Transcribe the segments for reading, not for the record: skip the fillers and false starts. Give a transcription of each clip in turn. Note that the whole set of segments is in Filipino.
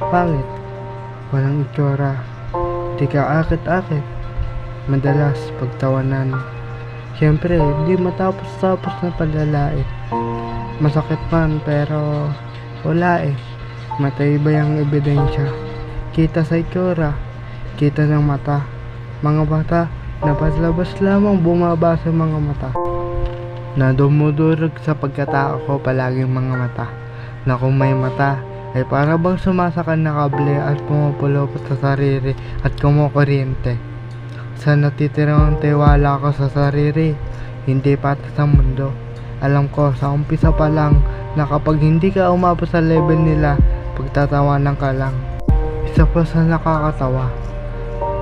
Pangit, walang itsura, di ka akit-akit, madalas pagtawanan. Siyempre, di matapos-tapos na palalait. Masakit man pero wala eh. Matibay ang ebidensya. Kita sa itsura, kita ng mata. Mga mata na paslabas lamang bumaba sa mga mata. Na dumudurog sa pagkatao ko palaging mga mata. Na kung may mata ay para bang sumasakan na kable at pumupulupot sa sarili at kumukuryente. Sa natitirang tiwala ko sa sarili, hindi pati sa mundo. Alam ko sa umpisa pa lang na kapag hindi ka umabot sa level nila, pagtatawanan ka lang. Isa pa sa nakakatawa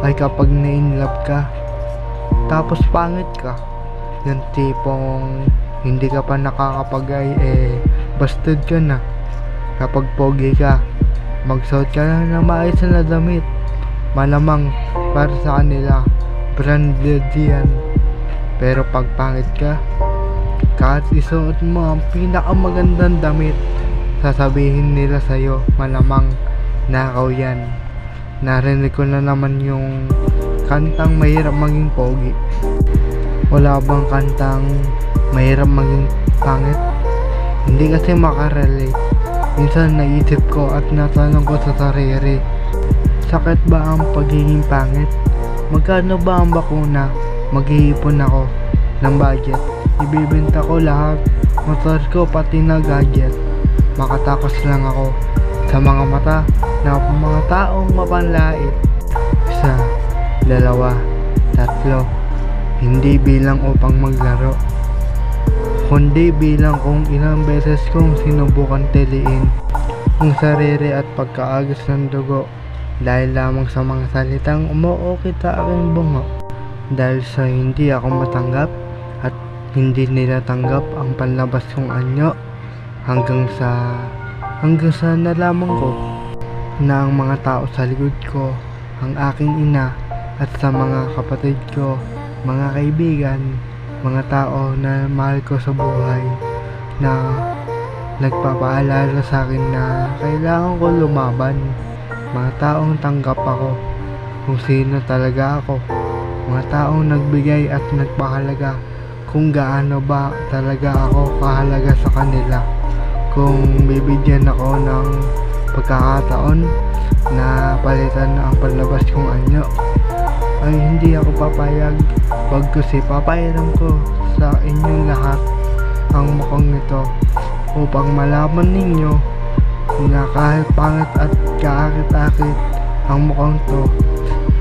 ay kapag na-inlove ka, tapos pangit ka. Yung tipong hindi ka pa nakakapagay busted ka na. Kapag pogi ka, magsuot ka na ng maayos na damit. Malamang para sa kanila, branded yan. Pero pag pangit ka, kahit isuot mo ang pinakamagandang damit, sasabihin nila sa'yo, malamang nakaw yan. Narinig ko na naman yung kantang mahirap maging pogi. Wala bang kantang mahirap maging pangit? Hindi kasi makarelate. Minsan naisip ko at natanong ko sa sarili, sakit ba ang pagiging pangit? Magkano ba ang bakuna? Mag-iipon ako ng budget. Ibibenta ko lahat, motor ko pati na gadget. Makatakos lang ako sa mga mata na mga taong mapanlait. Isa, dalawa, tatlo. Hindi bilang upang maglaro, kundi bilang kung ilang beses kong sinubukan tiliin ang sarili at pagkaagos ng dugo dahil lamang sa mga salitang umuukit sa aking bungo. Dahil sa hindi ako matanggap at hindi nila tanggap ang panlabas kong anyo, hanggang sa nalaman ko na ang mga tao sa likod ko, ang aking ina at sa mga kapatid ko, mga kaibigan, mga tao na mahal ko sa buhay, na nagpapaalala sa akin na kailangan ko lumaban. Mga taong tanggap ako kung sino talaga ako. Mga taong nagbigay at nagpahalaga kung gaano ba talaga ako kahalaga sa kanila. Kung bibigyan ako ng pagkakataon na palitan ang panlabas kong anyo, ay hindi ako papayag. Bagkus papahiram ko sa inyong lahat ang mukhang ito upang malaman ninyo na kahit pangit at kaakit-akit ang mukhang to,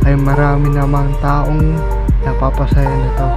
ay marami namang taong napapasaya nito.